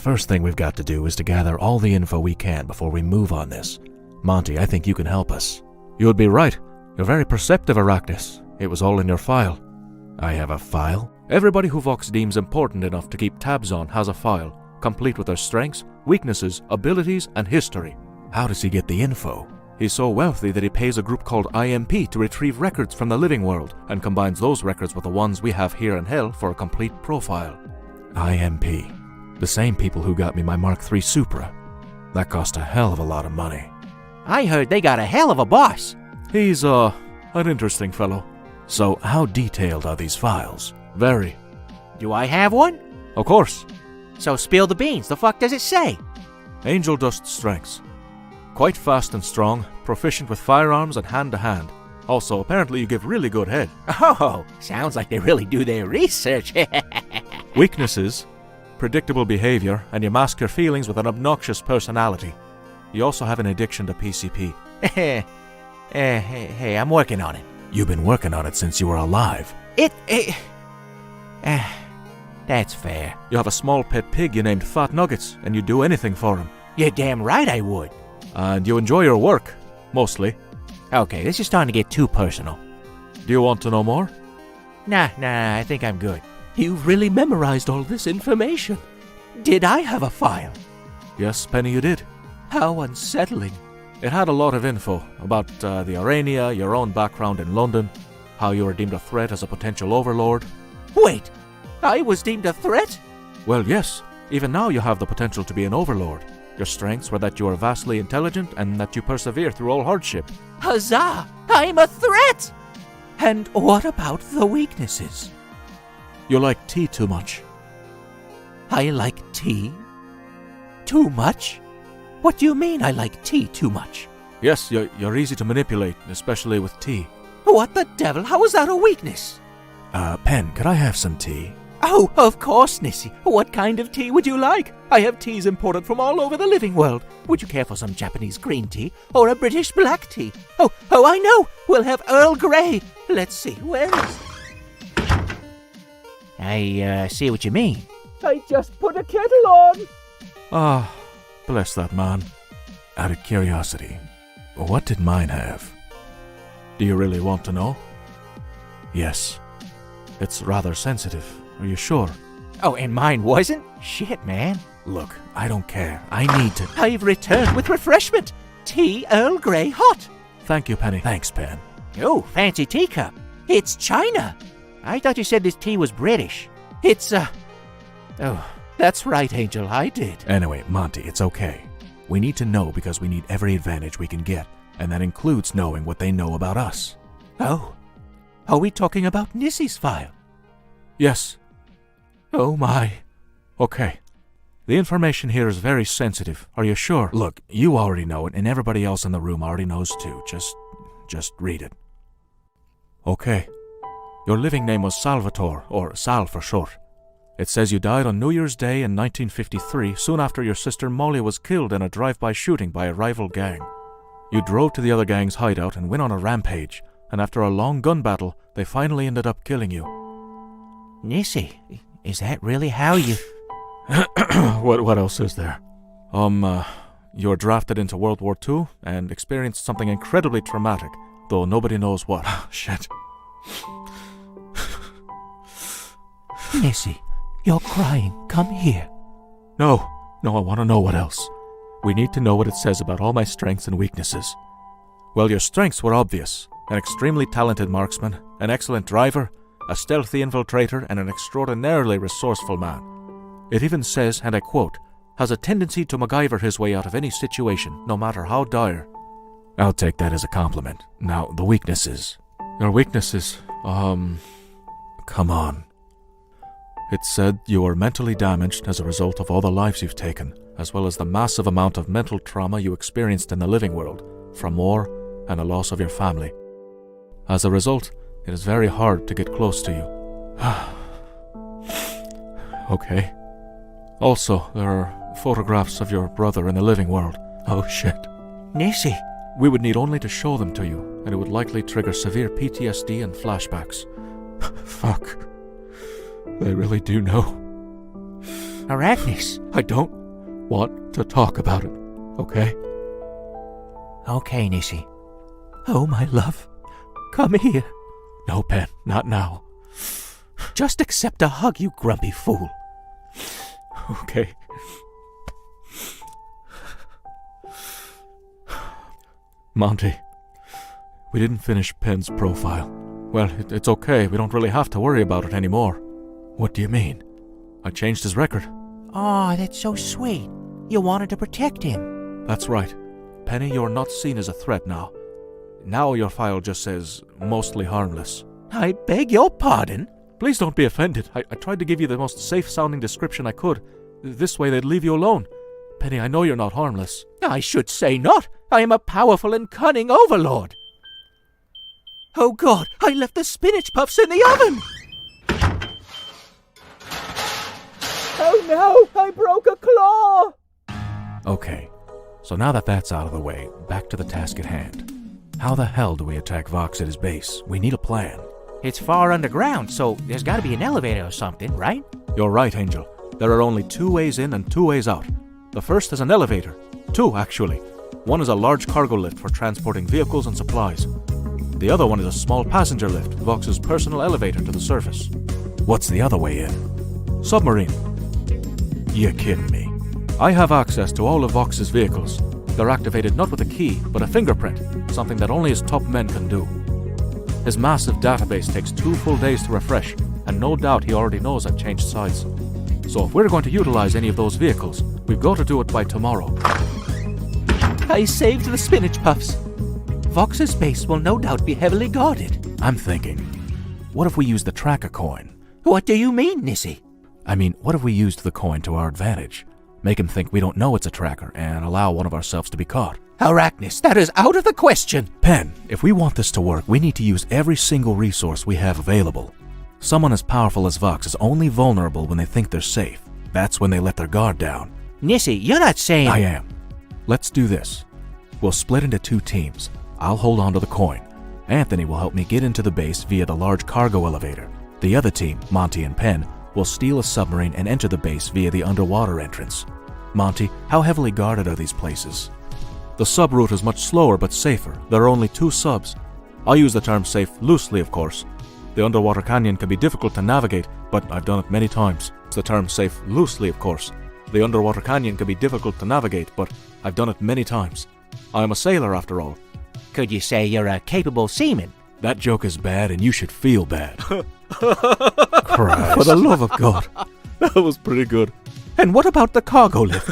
first thing we've got to do is to gather all the info we can before we move on this. Monty, I think you can help us. You would be right. You're very perceptive, Arackniss. It was all in your file. I have a file? Everybody who VOX deems important enough to keep tabs on has a file, complete with their strengths, weaknesses, abilities, and history. How does he get the info? He's so wealthy that he pays a group called IMP to retrieve records from the living world and combines those records with the ones we have here in Hell for a complete profile. IMP. The same people who got me my Mark III Supra. That cost a hell of a lot of money. I heard they got a hell of a boss. He's, an interesting fellow. So how detailed are these files? Very. Do I have one? Of course. So spill the beans. The fuck does it say? Angel Dust strengths. Quite fast and strong, proficient with firearms and hand-to-hand. Also, apparently you give really good head. Oh, sounds like they really do their research. Weaknesses. Predictable behavior, and you mask your feelings with an obnoxious personality. You also have an addiction to PCP. Hey, I'm working on it. You've been working on it since you were alive. That's fair. You have a small pet pig you named Fat Nuggets, and you'd do anything for him. You're damn right I would. And you enjoy your work, mostly. Okay, this is starting to get too personal. Do you want to know more? Nah, I think I'm good. You've really memorized all this information. Did I have a file? Yes, Penny, you did. How unsettling. It had a lot of info about the Arania, your own background in London, how you were deemed a threat as a potential overlord. Wait, I was deemed a threat? Well, yes. Even now you have the potential to be an overlord. Your strengths were that you are vastly intelligent and that you persevere through all hardship. Huzzah! I'm a threat! And what about the weaknesses? You like tea too much. I like tea? Too much? What do you mean I like tea too much? Yes, you're easy to manipulate, especially with tea. What the devil? How is that a weakness? Pen, could I have some tea? Oh, of course, Nissy. What kind of tea would you like? I have teas imported from all over the living world. Would you care for some Japanese green tea or a British black tea? Oh, I know. We'll have Earl Grey. Let's see, where is it? I see what you mean. I just put a kettle on. Ah, bless that man. Out of curiosity, what did mine have? Do you really want to know? Yes. It's rather sensitive. Are you sure? Oh, and mine wasn't? Shit, man. Look, I don't care. I need to... I've returned with refreshment. Tea Earl Grey hot. Thank you, Penny. Thanks, Pen. Oh, fancy teacup. It's China. I thought you said this tea was British. It's, Oh, that's right, Angel. I did. Anyway, Monty, it's okay. We need to know because we need every advantage we can get, and that includes knowing what they know about us. Oh, are we talking about Nissy's file? Yes. Oh my. Okay. The information here is very sensitive. Are you sure? Look, you already know it, and everybody else in the room already knows too. Just read it. Okay. Your living name was Salvatore, or Sal for short. It says you died on New Year's Day in 1953, soon after your sister Molly was killed in a drive-by shooting by a rival gang. You drove to the other gang's hideout and went on a rampage, and after a long gun battle, they finally ended up killing you. Nissy, is that really how you... What else is there? You were drafted into World War II and experienced something incredibly traumatic, though nobody knows what. Shit. Nissy, you're crying. Come here. No, I want to know what else. We need to know what it says about all my strengths and weaknesses. Well, your strengths were obvious. An extremely talented marksman, an excellent driver, a stealthy infiltrator, and an extraordinarily resourceful man. It even says, and I quote, has a tendency to MacGyver his way out of any situation, no matter how dire. I'll take that as a compliment. Now, the weaknesses. Your weaknesses, Come on. It said you were mentally damaged as a result of all the lives you've taken, as well as the massive amount of mental trauma you experienced in the living world, from war and the loss of your family. As a result, it is very hard to get close to you. Okay. Also, there are photographs of your brother in the living world. Oh shit. Nissy. We would need only to show them to you, and it would likely trigger severe PTSD and flashbacks. Fuck. They really do know. Arackniss. I don't want to talk about it, okay? Okay, Nissi. Oh, my love. Come here. No, Pen, not now. Just accept a hug, you grumpy fool. Okay. Monty, we didn't finish Pen's profile. Well, it's okay. We don't really have to worry about it anymore. What do you mean? I changed his record. Oh, that's so sweet. You wanted to protect him. That's right. Penny, you're not seen as a threat now. Now your file just says, mostly harmless. I beg your pardon? Please don't be offended. I tried to give you the most safe-sounding description I could. This way they'd leave you alone. Penny, I know you're not harmless. I should say not. I am a powerful and cunning overlord. Oh God, I left the spinach puffs in the oven! Oh no, I broke a claw! Okay, so now that that's out of the way, back to the task at hand. How the hell do we attack Vox at his base? We need a plan. It's far underground, so there's got to be an elevator or something, right? You're right, Angel. There are only 2 ways in and 2 ways out. The first is an elevator. 2, actually. One is a large cargo lift for transporting vehicles and supplies. The other one is a small passenger lift, Vox's personal elevator to the surface. What's the other way in? Submarine. You're kidding me. I have access to all of Vox's vehicles. They're activated not with a key, but a fingerprint, something that only his top men can do. His massive database takes 2 full days to refresh, and no doubt he already knows I've changed sides. So if we're going to utilize any of those vehicles, we've got to do it by tomorrow. I saved the spinach puffs. Vox's base will no doubt be heavily guarded. I'm thinking, what if we use the tracker coin? What do you mean, Nissi? I mean, what if we used the coin to our advantage? Make him think we don't know it's a tracker and allow one of ourselves to be caught. Arackniss, that is out of the question. Pen, if we want this to work, we need to use every single resource we have available. Someone as powerful as Vox is only vulnerable when they think they're safe. That's when they let their guard down. Nissi, you're not saying... I am. Let's do this. We'll split into 2 teams. I'll hold on to the coin. Anthony will help me get into the base via the large cargo elevator. The other team, Monty and Penn, will steal a submarine and enter the base via the underwater entrance. Monty, how heavily guarded are these places? The sub route is much slower but safer. There are only 2 subs. I use the term safe loosely, of course. The underwater canyon can be difficult to navigate, but I've done it many times. It's the term safe loosely, of course. The underwater canyon can be difficult to navigate, but I've done it many times. I am a sailor, after all. Could you say you're a capable seaman? That joke is bad and you should feel bad. For Christ. the love of God. That was pretty good. And what about the cargo lift?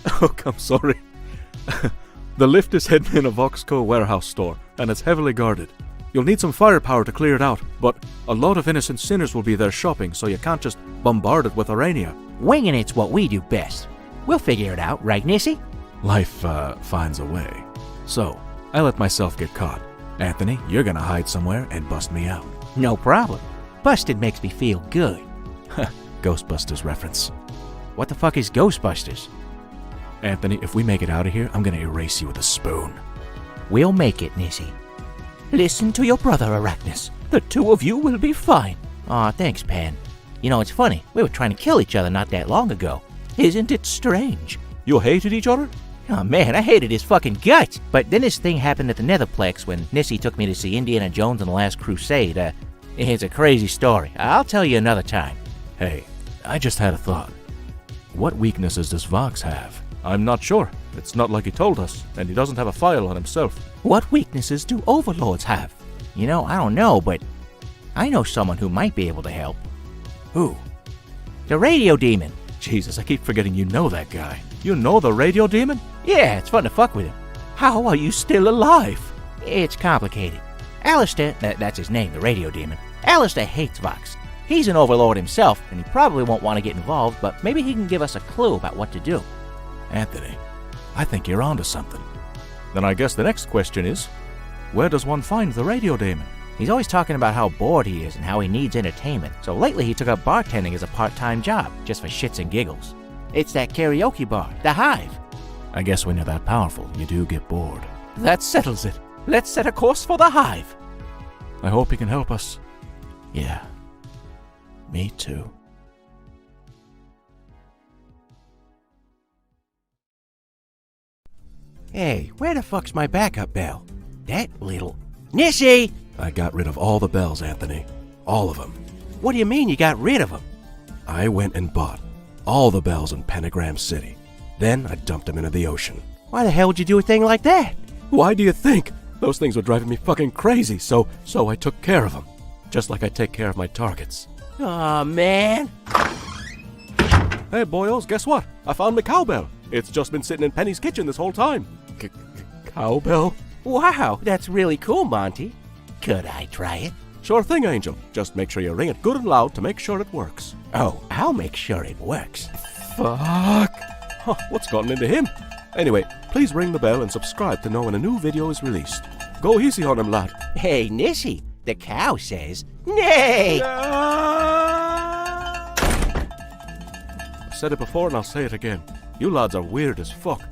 Oh, I'm sorry. The lift is hidden in a Voxco warehouse store, and it's heavily guarded. You'll need some firepower to clear it out, but a lot of innocent sinners will be there shopping, so you can't just bombard it with Arania. Winging it's what we do best. We'll figure it out, right, Nissi? Life finds a way. So, I let myself get caught. Anthony, you're gonna hide somewhere and bust me out. No problem. Busted makes me feel good. Ghostbusters reference. What the fuck is Ghostbusters? Anthony, if we make it out of here, I'm gonna erase you with a spoon. We'll make it, Nissi. Listen to your brother, Arackniss. The 2 of you will be fine. Aw, thanks, Pan. You know, it's funny. We were trying to kill each other not that long ago. Isn't it strange? You hated each other? Oh man, I hated his fucking guts. But then this thing happened at the Netherplex when Nissi took me to see Indiana Jones and the Last Crusade. It's a crazy story. I'll tell you another time. Hey, I just had a thought. What weaknesses does Vox have? I'm not sure. It's not like he told us, and he doesn't have a file on himself. What weaknesses do overlords have? You know, I don't know, but I know someone who might be able to help. Who? The radio demon. Jesus, I keep forgetting you know that guy. You know the radio demon? Yeah, it's fun to fuck with him. How are you still alive? It's complicated. Alistair, that's his name, the radio demon. Alistair hates Vox. He's an overlord himself, and he probably won't want to get involved, but maybe he can give us a clue about what to do. Anthony, I think you're onto something. Then I guess the next question is, where does one find the radio demon? He's always talking about how bored he is and how he needs entertainment, so lately he took up bartending as a part-time job, just for shits and giggles. It's that karaoke bar, the Hive. I guess when you're that powerful, you do get bored. That settles it. Let's set a course for the Hive. I hope he can help us. Yeah, me too. Hey, where the fuck's my backup bell? That little... Nissy! I got rid of all the bells, Anthony. All of them. What do you mean you got rid of them? I went and bought all the bells in Pentagram City. Then I dumped them into the ocean. Why the hell would you do a thing like that? Why do you think? Those things were driving me fucking crazy, so I took care of them. Just like I take care of my targets. Aw, man. Hey, boyos, guess what? I found my cowbell. It's just been sitting in Penny's kitchen this whole time. Cowbell? Wow, that's really cool, Monty. Could I try it? Sure thing, Angel. Just make sure you ring it good and loud to make sure it works. Oh, I'll make sure it works. Fuck. Huh, what's gotten into him? Anyway, please ring the bell and subscribe to know when a new video is released. Go easy on him, lad. Hey, Nissy, the cow says, nay! I've said it before and I'll say it again. You lads are weird as fuck.